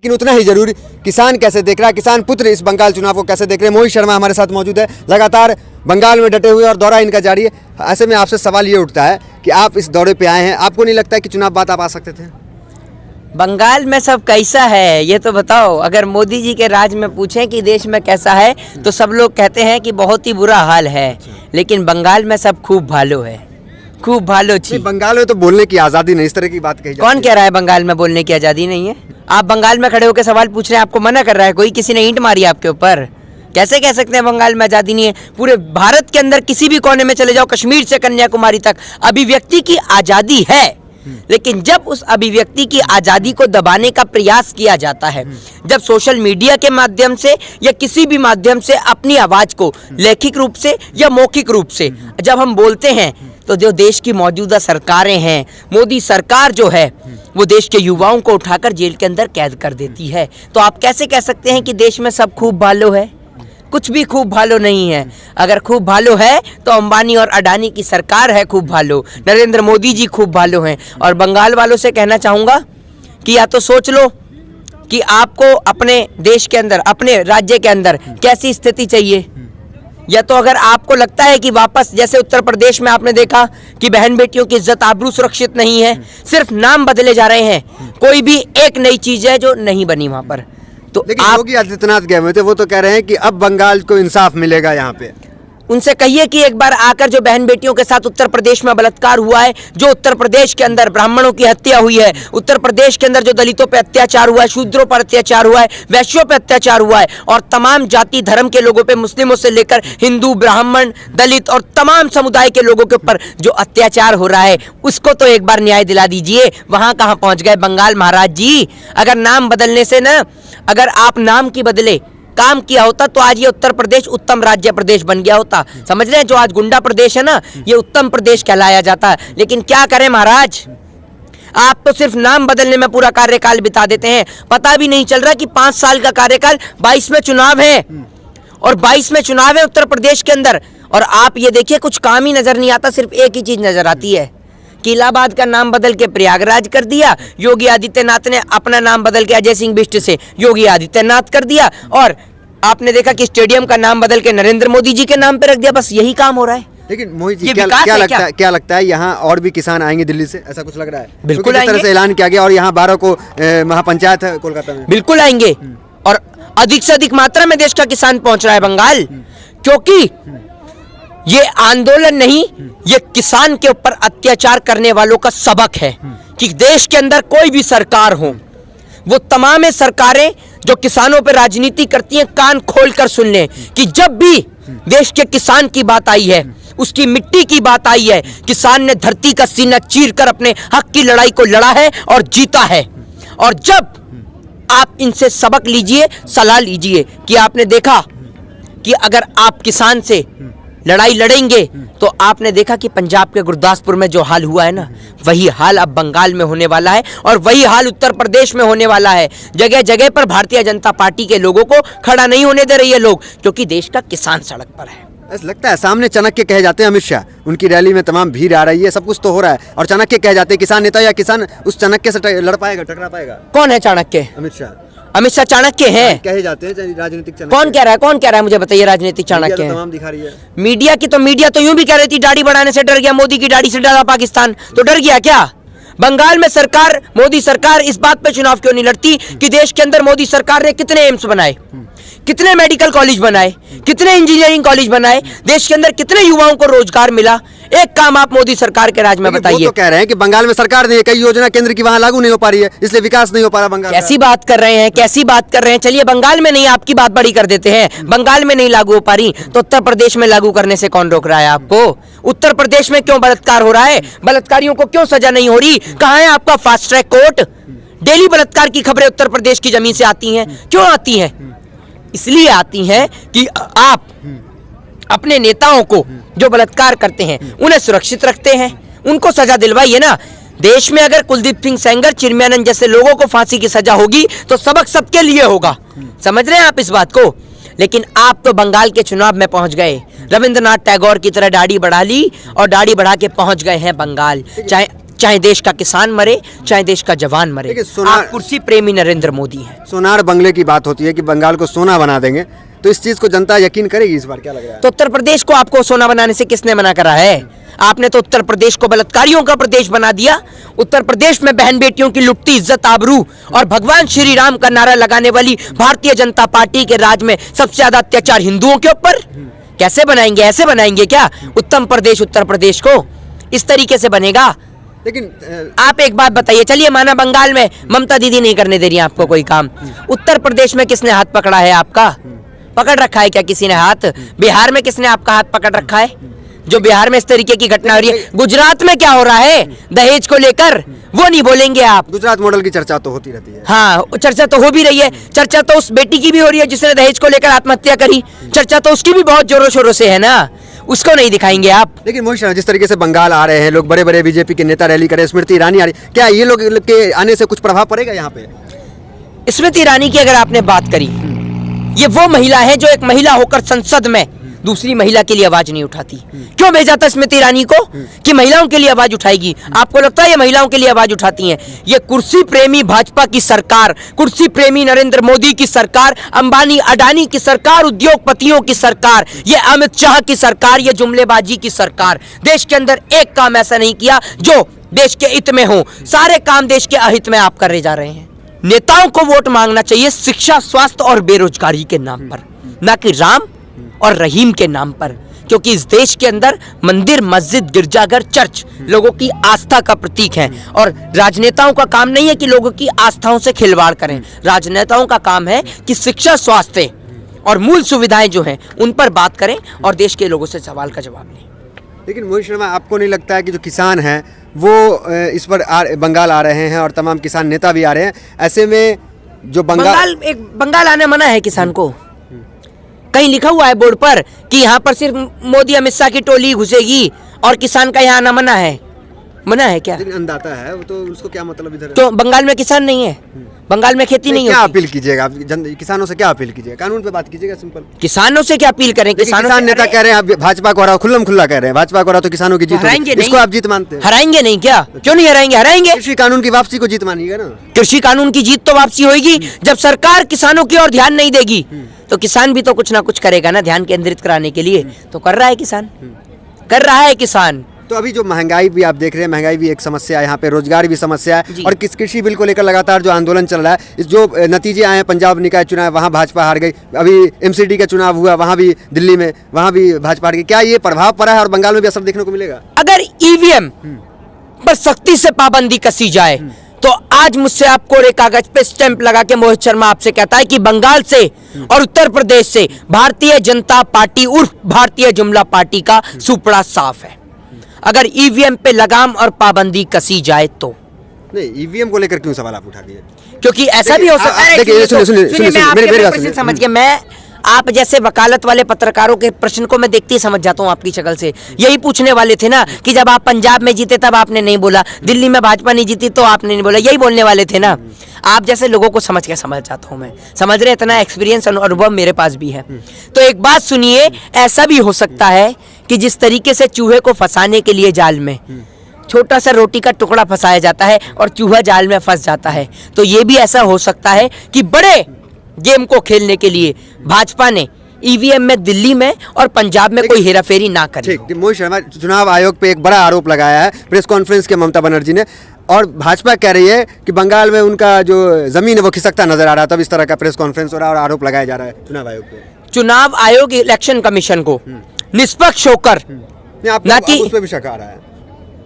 लेकिन उतना ही जरूरी किसान कैसे देख रहा है, किसान पुत्र इस बंगाल चुनाव को कैसे देख रहे हैं। मोहित शर्मा हमारे साथ मौजूद है, लगातार बंगाल में डटे हुए और दौरा इनका जारी है। ऐसे में आपसे सवाल ये उठता है कि आप इस दौरे पे आए हैं, आपको नहीं लगता है कि चुनाव बाद आप आ सकते थे? बंगाल में सब कैसा है ये तो बताओ। अगर मोदी जी के राज में पूछें कि देश में कैसा है तो सब लोग कहते हैं कि बहुत ही बुरा हाल है, लेकिन बंगाल में सब खूब भालो है, खूब भालो छी। बंगाल में तो बोलने की आज़ादी नहीं, इस तरह की बात कही जाती है। कौन कह रहा है बंगाल में बोलने की आज़ादी नहीं है? आप बंगाल में खड़े होकर सवाल पूछ रहे हैं, आपको मना कर रहा है कोई? किसी ने ईंट मारी आपके ऊपर? कैसे कह सकते हैं बंगाल में आज़ादी नहीं है? पूरे भारत के अंदर किसी भी कोने में चले जाओ, कश्मीर से कन्याकुमारी तक अभिव्यक्ति की आज़ादी है, लेकिन जब उस अभिव्यक्ति की आज़ादी को दबाने का प्रयास किया जाता है, जब सोशल मीडिया के माध्यम से या किसी भी माध्यम से अपनी आवाज़ को लेखिक रूप से या मौखिक रूप से जब हम बोलते हैं, तो जो देश की मौजूदा सरकारें हैं, मोदी सरकार जो है वो देश के युवाओं को उठाकर जेल के अंदर कैद कर देती है। तो आप कैसे कह सकते हैं कि देश में सब खूब भालो है? कुछ भी खूब भालो नहीं है। अगर खूब भालो है तो अंबानी और अडानी की सरकार है खूब भालो, नरेंद्र मोदी जी खूब भालो हैं। और बंगाल वालों से कहना चाहूँगा कि या तो सोच लो कि आपको अपने देश के अंदर, अपने राज्य के अंदर कैसी स्थिति चाहिए, या तो अगर आपको लगता है कि वापस जैसे उत्तर प्रदेश में आपने देखा कि बहन बेटियों की इज्जत आबरू सुरक्षित नहीं है, सिर्फ नाम बदले जा रहे हैं, कोई भी एक नई चीज़ है जो नहीं बनी वहाँ पर। तो लेकिन योगी आदित्यनाथ गए हुए थे, वो तो कह रहे हैं कि अब बंगाल को इंसाफ मिलेगा। यहाँ पे उनसे कहिए कि एक बार आकर जो बहन बेटियों के साथ उत्तर प्रदेश में बलात्कार हुआ है, जो उत्तर प्रदेश के अंदर ब्राह्मणों की हत्या हुई है, उत्तर प्रदेश के अंदर जो दलितों पे अत्याचार हुआ है, शूद्रों पर अत्याचार हुआ है, वैश्यों पे अत्याचार हुआ है, और तमाम जाति धर्म के लोगों पे, मुस्लिमों से लेकर हिंदू, ब्राह्मण, दलित और तमाम समुदाय के लोगों के ऊपर जो अत्याचार हो रहा है, उसको तो एक बार न्याय दिला दीजिए। वहाँ कहाँ पहुँच गए बंगाल महाराज जी? अगर नाम बदलने से ना, अगर आप नाम की बदले काम किया होता तो आज ये उत्तर प्रदेश उत्तम राज्य प्रदेश बन गया होता। समझ रहे हैं? जो आज गुंडा प्रदेश है ना, ये उत्तम प्रदेश कहलाया जाता है। लेकिन क्या करें महाराज, आप तो सिर्फ नाम बदलने में पूरा कार्यकाल बिता देते हैं। पता भी नहीं चल रहा कि 5 साल का कार्यकाल, 22 में चुनाव है, और 22 में चुनाव है उत्तर प्रदेश के अंदर, और आप ये देखिए कुछ काम ही नजर नहीं आता। सिर्फ एक ही चीज नजर आती है कि इलाहाबाद का नाम बदल के प्रयागराज कर दिया, योगी आदित्यनाथ ने अपना नाम बदल के अजय सिंह बिष्ट से योगी आदित्यनाथ कर दिया, और आपने देखा कि स्टेडियम का नाम बदल के नरेंद्र मोदी जी के नाम पे रख दिया। बस यही काम हो रहा है। लेकिन मोहित जी क्या लगता है यहाँ और भी किसान आएंगे दिल्ली से? ऐसा कुछ लग रहा है? बिल्कुल आएंगे। तरह से ऐलान किया गया, और यहाँ 12 को महापंचायत है कोलकाता में। बिल्कुल आएंगे, और अधिक से अधिक मात्रा में देश का किसान पहुंच रहा है बंगाल, क्योंकि ये आंदोलन नहीं, ये किसान के ऊपर अत्याचार करने वालों का सबक है कि देश के अंदर कोई भी सरकार हो, वो तमाम सरकारें जो किसानों पर राजनीति करती हैं, कान खोलकर सुन लें कि जब भी देश के किसान की बात आई है, उसकी मिट्टी की बात आई है, किसान ने धरती का सीना चीरकर अपने हक की लड़ाई को लड़ा है और जीता है। और जब आप इनसे सबक लीजिए, सलाह लीजिए कि आपने देखा कि अगर आप किसान से लड़ाई लड़ेंगे तो आपने देखा कि पंजाब के गुरदासपुर में जो हाल हुआ है ना, वही हाल अब बंगाल में होने वाला है, और वही हाल उत्तर प्रदेश में होने वाला है। जगह जगह पर भारतीय जनता पार्टी के लोगों को खड़ा नहीं होने दे रही है लोग, क्योंकि देश का किसान सड़क पर है। ऐसा लगता है सामने चाणक्य कहे जाते हैं अमित शाह, उनकी रैली में तमाम भीड़ आ रही है, सब कुछ तो हो रहा है, और चाणक्य कहे जाते हैं किसान नेता, या किसान उस चाणक्य से लड़ पाएगा, टकरा पाएगा? कौन है चाणक्य? अमित शाह। अमित शाह चाणक्य है कहे जाते हैं, राजनीतिक चाणक्य। कौन कह रहा है? कौन कह रहा है? मुझे बताइए। राजनीतिक चाणक्य तमाम दिखा रही है मीडिया तो यूं भी कह रही थी दाढ़ी बढ़ाने से डर गया, मोदी की दाढ़ी से डरा पाकिस्तान, तो डर गया क्या? बंगाल में सरकार, मोदी सरकार इस बात पे चुनाव क्यों नहीं लड़ती कि देश के अंदर मोदी सरकार ने कितने एम्स बनाए, कितने मेडिकल कॉलेज बनाए, कितने इंजीनियरिंग कॉलेज बनाए, देश के अंदर कितने युवाओं को रोजगार मिला? एक काम आप मोदी सरकार के राज में बताइए। वो तो कह रहे हैं कि बंगाल में सरकार ने कई योजना केंद्र की वहां लागू नहीं हो पा रही है, इसलिए विकास नहीं हो पा रहा बंगाल। कैसी बात कर रहे हैं, कैसी बात कर रहे हैं? चलिए बंगाल में नहीं, आपकी बात बड़ी कर देते हैं। बंगाल में नहीं लागू हो पा रही तो उत्तर प्रदेश में लागू करने से कौन रोक रहा है आपको? उत्तर प्रदेश में क्यों बलात्कार हो रहा है? बलात्कारियों को क्यों सजा नहीं हो रही? कहाँ है आपका फास्ट ट्रैक कोर्ट? डेली बलात्कार की खबरें उत्तर प्रदेश की जमीन से आती हैं। क्यों आती हैं? इसलिए आती हैं कि आप अपने नेताओं को जो बलात्कार करते हैं उन्हें सुरक्षित रखते हैं, उनको सजा दिलवाइए ना। देश में अगर कुलदीप सिंह सेंगर, चिन्मयानंद जैसे लोगों को फांसी की सजा होगी तो सबक सबके लिए होगा। समझ रहे हैं आप इस बात को? लेकिन आप तो बंगाल के चुनाव में पहुंच गए, रविंद्रनाथ टैगोर की तरह दाढ़ी बढ़ा ली और दाढ़ी बढ़ा के पहुंच गए हैं बंगाल। चाहे चाहे देश का किसान मरे, चाहे देश का जवान मरे। देखिए, सोना- आप कुर्सी प्रेमी नरेंद्र मोदी हैं। सोनार बंगले की बात होती है कि बंगाल को सोना बना देंगे, तो इस चीज को जनता यकीन करेगी इस बार, क्या लग रहा है? तो उत्तर प्रदेश को आपको सोना बनाने से किसने मना करा है? आपने तो उत्तर प्रदेश को बलात्कारियों का प्रदेश बना दिया। उत्तर प्रदेश में बहन बेटियों की लुटती इज्जत आबरू और भगवान श्री राम का नारा लगाने वाली भारतीय जनता पार्टी के राज में सबसे ज्यादा अत्याचार हिंदुओं के ऊपर। कैसे बनाएंगे? ऐसे बनाएंगे क्या उत्तम प्रदेश उत्तर प्रदेश को? इस तरीके से बनेगा? लेकिन आप एक बात बताइए, चलिए माना बंगाल में ममता दीदी नहीं करने दे रही है आपको कोई काम, उत्तर प्रदेश में किसने हाथ पकड़ा है आपका? पकड़ रखा है क्या किसी ने हाथ? बिहार में किसने आपका हाथ पकड़ रखा है? जो बिहार में इस तरीके की घटना हो रही है, गुजरात में क्या हो रहा है दहेज को लेकर, वो नहीं बोलेंगे आप। गुजरात मॉडल की चर्चा तो होती रहती है। हाँ, चर्चा तो हो भी रही है। चर्चा तो उस बेटी की भी हो रही है जिसने दहेज को लेकर आत्महत्या करी। चर्चा तो उसकी भी बहुत जोरों शोरों से है ना, उसको नहीं दिखाएंगे आप। लेकिन मोहित शर्मा, जिस तरीके से बंगाल आ रहे हैं लोग, बड़े बड़े बीजेपी के नेता रैली करे, स्मृति ईरानी आ रही, क्या ये लोग के आने से कुछ प्रभाव पड़ेगा यहाँ पे? स्मृति ईरानी की अगर आपने बात करी, ये वो महिला है जो एक महिला होकर संसद में दूसरी महिला के लिए आवाज नहीं उठाती। क्यों भेजा था स्मृति ईरानी को कि महिलाओं के लिए आवाज उठाएगी? आपको लगता है ये महिलाओं के लिए आवाज उठाती हैं? ये कुर्सी प्रेमी भाजपा की सरकार, कुर्सी प्रेमी नरेंद्र मोदी की सरकार, अंबानी अडानी की सरकार, उद्योगपतियों की सरकार, ये अमित शाह की सरकार, ये जुमलेबाजी की सरकार, देश के अंदर एक काम ऐसा नहीं किया जो देश के हित में हो। सारे काम देश के अहित में आप कर जा रहे हैं। नेताओं को वोट मांगना चाहिए शिक्षा, स्वास्थ्य और बेरोजगारी के नाम पर, ना कि राम और रहीम के नाम पर, क्योंकि इस देश के अंदर मंदिर, मस्जिद, गिरजाघर, चर्च लोगों की आस्था का प्रतीक है। और राजनेताओं का काम नहीं है कि लोगों की आस्थाओं से खिलवाड़ करें। राजनेताओं का काम है कि शिक्षा, स्वास्थ्य और मूल सुविधाएं जो हैं उन पर बात करें और देश के लोगों से सवाल का जवाब लें। लेकिन मोहित शर्मा, आपको नहीं लगता है कि जो किसान हैं वो इस पर बंगाल आ रहे हैं और तमाम किसान नेता भी आ रहे हैं, ऐसे में जो बंगाल आने मना है किसान को? कहीं लिखा हुआ है बोर्ड पर कि यहाँ पर सिर्फ मोदी अमित शाह की टोली घुसेगी और किसान का यहाँ आना मना है? मना है क्या? अंदाता है वो, तो उसको क्या मतलब इधर? तो बंगाल में किसान नहीं है, बंगाल में खेती नहीं क्या होती। अपील कीजिएगा आप किसानों से? क्या अपील कीजिएगा? कानून पे बात कीजिएगा, सिंपल। किसानों से क्या अपील करें? किसान नेता कह रहे हैं आप भाजपा को हराओ, खुल्लम खुल्ला कह रहे हैं भाजपा को हराओ तो किसानों की जीत होगी। इसको आप जीत मानते हैं? हराएंगे नहीं क्या? क्यों नहीं हराएंगे? हराएंगे। कृषि कानून की वापसी को जीत मानिएगा ना? कृषि कानून की जीत तो वापसी होगी जब सरकार किसानों की ओर ध्यान नहीं देगी, तो किसान भी तो कुछ ना कुछ करेगा ना ध्यान केंद्रित कराने के लिए। तो कर रहा है किसान, कर रहा है किसान। तो अभी जो महंगाई भी आप देख रहे हैं, महंगाई भी एक समस्या है यहाँ पे, रोजगार भी समस्या है, और कृषि बिल को लेकर लगातार जो आंदोलन चल रहा है, इस जो नतीजे आए हैं, पंजाब निकाय चुनाव वहाँ भाजपा हार गई, अभी एमसीडी का चुनाव हुआ वहाँ भी दिल्ली में, वहाँ भी भाजपा हार गई, क्या ये प्रभाव पड़ा है और बंगाल में भी असर देखने को मिलेगा? अगर ईवीएम पर सख्ती से पाबंदी कसी जाए तो आज मुझसे आपको एक कागज पे स्टैंप लगा के मोहित शर्मा आपसे कहता है कि बंगाल से और उत्तर प्रदेश से भारतीय जनता पार्टी उर्फ भारतीय जुमला पार्टी का सुपड़ा साफ है। अगर ईवीएम पे लगाम और पाबंदी कसी जाए तो। नहीं, ईवीएम को लेकर क्यों सवाल आप उठा दिए? क्योंकि ऐसा भी हो सकता है। देखिए, सुनिए, समझ के मैं आप जैसे वकालत वाले पत्रकारों के प्रश्न को मैं देखते ही समझ जाता हूँ आपकी शक्ल से। यही पूछने वाले थे ना कि जब आप पंजाब में जीते तब आपने नहीं बोला, दिल्ली में भाजपा नहीं जीती तो आपने नहीं बोला, यही बोलने वाले थे ना। आप जैसे लोगों को समझ के समझ जाता हूँ मैं, समझ रहे, इतना एक्सपीरियंस अनुभव मेरे पास भी है। तो एक बात सुनिए, ऐसा भी हो सकता है कि जिस तरीके से चूहे को फंसाने के लिए जाल में छोटा सा रोटी का टुकड़ा फंसाया जाता है और चूहा जाल में फंस जाता है, तो ये भी ऐसा हो सकता है कि बड़े गेम को खेलने के लिए भाजपा ने ईवीएम में दिल्ली में और पंजाब में कोई हेराफेरी ना करे। ठीक, मोहित शर्मा, चुनाव आयोग पे एक बड़ा आरोप लगाया है प्रेस कॉन्फ्रेंस के ममता बनर्जी ने, और भाजपा कह रही है कि बंगाल में उनका जो जमीन है वो खिसकता नजर आ रहा है, तब इस तरह का प्रेस कॉन्फ्रेंस हो रहा है और आरोप लगाया जा रहा है चुनाव आयोग पे। चुनाव आयोग इलेक्शन कमीशन को निष्पक्ष होकर ना कि उस पे भी शक आ रहा है,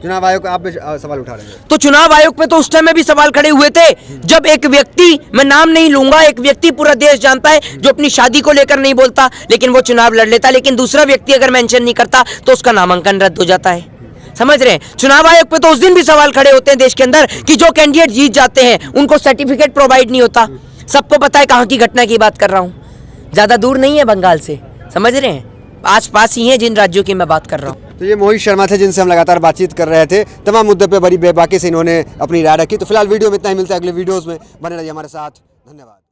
चुनाव आयोग आप भी सवाल उठा रहे हैं। तो चुनाव आयोग पे तो उस टाइम में भी सवाल खड़े हुए थे जब एक व्यक्ति, मैं नाम नहीं लूंगा, एक व्यक्ति पूरा देश जानता है जो अपनी शादी को लेकर नहीं बोलता लेकिन वो चुनाव लड़ लेता, लेकिन दूसरा व्यक्ति अगर मेंशन नहीं करता तो उसका नामांकन रद्द हो जाता है। समझ रहे हैं? चुनाव आयोग पे तो उस दिन भी सवाल खड़े होते हैं देश के अंदर कि जो कैंडिडेट जीत जाते हैं उनको सर्टिफिकेट प्रोवाइड नहीं होता। सबको पता है कहाँ की घटना की बात कर रहा हूँ, ज्यादा दूर नहीं है बंगाल से, समझ रहे हैं, आस पास ही है जिन राज्यों की मैं बात कर रहा हूँ। तो ये मोहित शर्मा थे जिनसे हम लगातार बातचीत कर रहे थे, तमाम मुद्दे पे बड़ी बेबाकी से इन्होंने अपनी राय रखी। तो फिलहाल वीडियो में इतना ही, मिलता है अगले वीडियोस में, बने रहिए हमारे साथ, धन्यवाद।